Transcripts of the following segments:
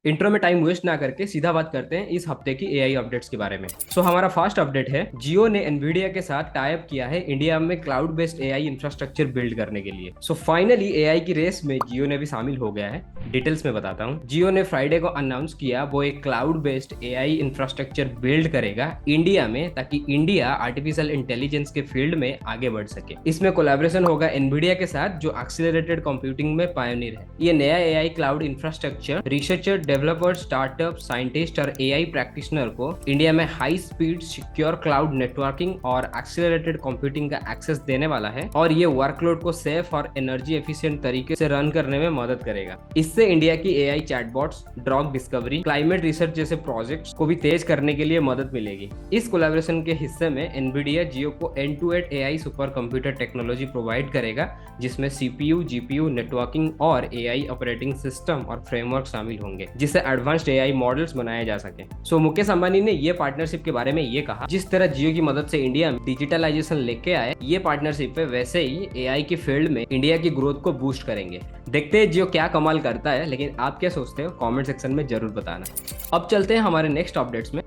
Intro में time waste ना करके सीधा बात करते हैं इस हफ्ते की एआई अपडेट्स के बारे में। हमारा फर्स्ट अपडेट है, जियो ने एनवीडिया के साथ टाई अप किया है इंडिया में cloud based AI infrastructure build करने के लिए। फाइनली एआई की रेस में जियो ने भी शामिल हो गया है। डिटेल्स में बताता हूँ। जियो ने फ्राइडे को अनाउंस किया वो एक cloud based AI infrastructure build करेगा इंडिया में, ताकि इंडिया आर्टिफिशियल इंटेलिजेंस के फील्ड में आगे बढ़ सके। इसमें कोलैबोरेशन होगा एनवीडिया के साथ, जो एक्सीलरेटेड कंप्यूटिंग में पायोनियर है। ये नया AI cloud infrastructure researcher, developer, startup, scientist और एआई प्रैक्टिशनर को इंडिया में high speed secure cloud networking और एक्सीलरेटेड कंप्यूटिंग का एक्सेस देने वाला है, और ये वर्कलोड को सेफ और एनर्जी एफिशिएंट तरीके से रन करने में मदद करेगा। इससे इंडिया की AI chatbots, drug discovery, climate research जैसे प्रोजेक्ट्स को भी तेज करने के लिए मदद मिलेगी। इस कोलैबोरेशन के हिस्से में एनवीडिया जियो को end to end AI super computer technology provide करेगा, जिसमें सीपीयू, जीपीयू, नेटवर्किंग और एआई ऑपरेटिंग सिस्टम और फ्रेमवर्क शामिल होंगे, जिससे एडवांस्ड एआई मॉडल्स बनाए जा सके। मुकेश अंबानी ने ये पार्टनरशिप के बारे में ये कहा, जिस तरह जियो की मदद से इंडिया में डिजिटलाइजेशन लेके आए, ये पार्टनरशिप है वैसे ही एआई की फील्ड में इंडिया की ग्रोथ को बूस्ट करेंगे। देखते हैं जियो क्या कमाल करता है, लेकिन आप क्या सोचते हो कमेंट सेक्शन में जरूर बताना। अब चलते हैं हमारे नेक्स्ट अपडेट्स में।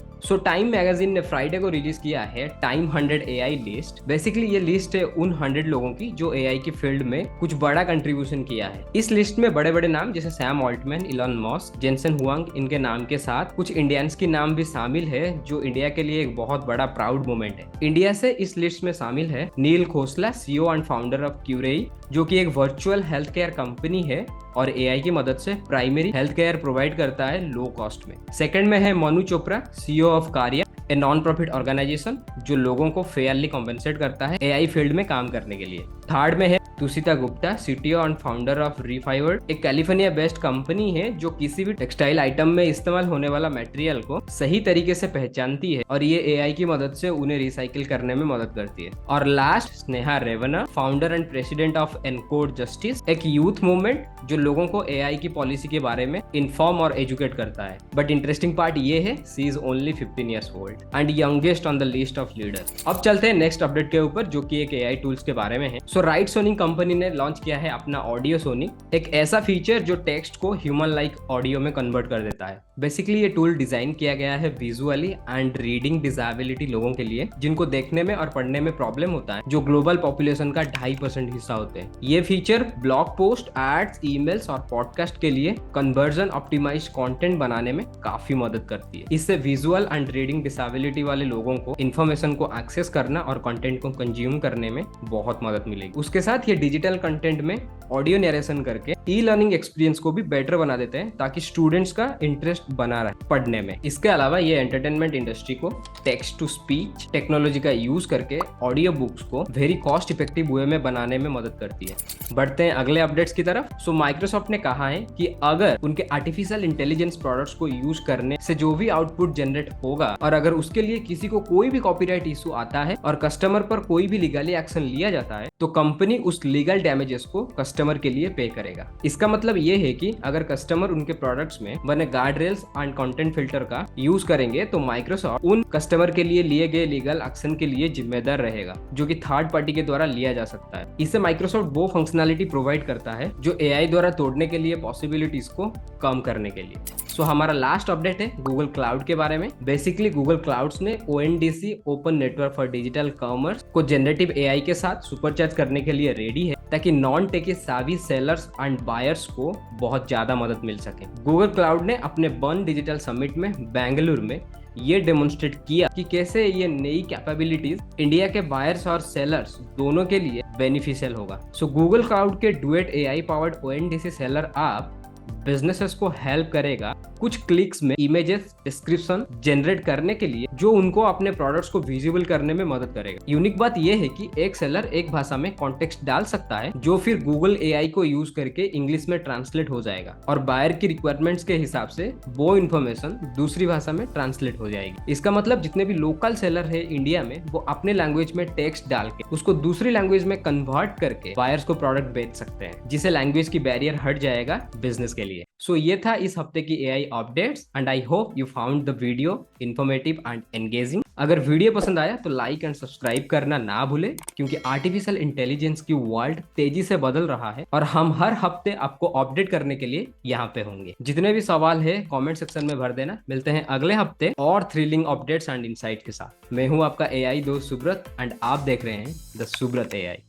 टाइम मैगजीन ने फ्राइडे को रिलीज किया है टाइम 100 एआई लिस्ट। बेसिकली ये लिस्ट है उन 100 लोगों की जो एआई की फील्ड में कुछ बड़ा कंट्रीब्यूशन किया है। इस लिस्ट में बड़े बड़े नाम जैसे Sam Altman, Elon Musk, Jensen Huang, इनके नाम के साथ कुछ इंडियंस की नाम भी शामिल है, जो इंडिया के लिए एक बहुत बड़ा प्राउड मोमेंट है। इंडिया से इस लिस्ट में शामिल है Neel Khosla, CEO and founder of Curai, जो कि एक वर्चुअल हेल्थ केयर कंपनी है और एआई की मदद से प्राइमरी हेल्थ केयर प्रोवाइड करता है लो कॉस्ट में। सेकंड में है मनु चोपड़ा, सीईओ ऑफ कार्या, ए नॉन प्रॉफिट ऑर्गेनाइजेशन जो लोगों को फेयरली कॉम्पेंसेट करता है एआई फील्ड में काम करने के लिए। थर्ड में है Tushita Gupta, CTO and founder of Refiberd, एक कैलिफोर्निया बेस्ड कंपनी है जो किसी भी टेक्सटाइल आइटम में इस्तेमाल होने वाला मटेरियल को सही तरीके से पहचानती है, और ये एआई की मदद से उन्हें रिसाइकिल करने में मदद करती है। और last, Sneha Revna, founder and president of Encode Justice, एक यूथ मूवमेंट जो लोगों को एआई की पॉलिसी के बारे में इन्फॉर्म और एजुकेट करता है। बट इंटरेस्टिंग पार्ट ये है, she is only 15 years old and youngest on the list of leaders. अब चलते हैं नेक्स्ट अपडेट के ऊपर, जो कि एक एआई टूल्स के बारे में है। राइट सोनिक कंपनी ने लॉन्च किया है अपना ऑडियो सोनिक, एक ऐसा फीचर जो टेक्स्ट को ह्यूमन लाइक ऑडियो में कन्वर्ट कर देता है। बेसिकली ये टूल डिजाइन किया गया है विजुअली एंड रीडिंग डिसेबिलिटी लोगों के लिए, जिनको देखने में और पढ़ने में प्रॉब्लम होता है, जो ग्लोबल पॉपुलेशन का 2.5% हिस्सा होते हैं। ये feature blog post, ads, emails और पॉडकास्ट के लिए कन्वर्जन ऑप्टिमाइज्ड कंटेंट बनाने में काफी मदद करती है। इससे विजुअल एंड रीडिंग डिसेबिलिटी वाले लोगों को इन्फॉर्मेशन को एक्सेस करना और कंटेंट को कंज्यूम करने में बहुत मदद मिलेगी। उसके साथ ये डिजिटल कंटेंट में ऑडियो नरेशन करके ई लर्निंग एक्सपीरियंस को भी बेटर बना देते हैं, ताकि स्टूडेंट्स का इंटरेस्ट बना रहे पढ़ने में। इसके अलावा ये एंटरटेनमेंट इंडस्ट्री को टेक्स्ट टू स्पीच टेक्नोलॉजी का यूज करके ऑडियो बुक्स को वेरी कॉस्ट इफेक्टिव वे में बनाने में मदद करती है। बढ़ते हैं अगले अपडेट्स की तरफ। माइक्रोसॉफ्ट ने कहा है कि अगर उनके आर्टिफिशियल इंटेलिजेंस प्रोडक्ट्स को यूज करने से जो भी आउटपुट जनरेट होगा, और अगर उसके लिए किसी को कोई भी कॉपीराइट इशू आता है और कस्टमर पर कोई भी लीगली एक्शन लिया जाता है, तो कंपनी उस लीगल डैमेजेस को कस्टमर के लिए पे करेगा। इसका मतलब ये है कि अगर कस्टमर उनके प्रोडक्ट्स में बने guard rails and content filter का यूज करेंगे, तो माइक्रोसॉफ्ट उन कस्टमर के लिए लिए गए लीगल एक्शन के लिए जिम्मेदार रहेगा, जो कि थर्ड पार्टी के द्वारा लिया जा सकता है। इससे माइक्रोसॉफ्ट वो फंक्शनैलिटी प्रोवाइड करता है जो एआई द्वारा तोड़ने के लिए पॉसिबिलिटीज को कम करने के लिए। हमारा लास्ट अपडेट है गूगल क्लाउड के बारे में। बेसिकली गूगल क्लाउड्स ने ONDC, open network for digital commerce, को जनरेटिव एआई के साथ सुपरचार्ज करने के लिए रेडी है, ताकि non techy savvy sellers and buyers को बहुत ज्यादा मदद मिल सके। गूगल क्लाउड ने अपने बर्न डिजिटल समिट में बेंगलुरु में ये डेमोन्स्ट्रेट किया कि कैसे ये नई कैपेबिलिटीज इंडिया के बायर्स और सेलर्स दोनों के लिए बेनिफिशियल होगा। गूगल क्लाउड के duet AI powered ONDC seller app businesses को हेल्प करेगा कुछ क्लिक्स में इमेजेस, डिस्क्रिप्शन जनरेट करने के लिए, जो उनको अपने प्रोडक्ट्स को विजिबल करने में मदद करेगा। यूनिक बात यह है कि एक सेलर एक भाषा में कॉन्टेक्स्ट डाल सकता है, जो फिर गूगल एआई को यूज करके इंग्लिश में ट्रांसलेट हो जाएगा, और बायर की रिक्वायरमेंट्स के हिसाब से वो इन्फॉर्मेशन दूसरी भाषा में ट्रांसलेट हो जाएगी। इसका मतलब जितने भी लोकल सेलर है इंडिया में, वो अपने लैंग्वेज में टेक्स्ट डाल के उसको दूसरी लैंग्वेज में कन्वर्ट करके बायर्स को प्रोडक्ट बेच सकते हैं, जिससे लैंग्वेज की बैरियर हट जाएगा बिजनेस के लिए। लिए। सो ये था इस हफ्ते की AI updates and I hope you found the video informative and engaging. अगर वीडियो पसंद आया तो लाइक एंड सब्सक्राइब करना ना भूले, क्योंकि आर्टिफिशियल इंटेलिजेंस की वर्ल्ड तेजी से बदल रहा है और हम हर हफ्ते आपको अपडेट करने के लिए यहाँ पे होंगे। जितने भी सवाल है कमेंट सेक्शन में भर देना। मिलते हैं अगले हफ्ते और थ्रिलिंग अपडेट्स एंड इनसाइट के साथ। मैं हूँ आपका एआई दोस्त सुब्रत एंड आप देख रहे हैं द सुब्रत एआई।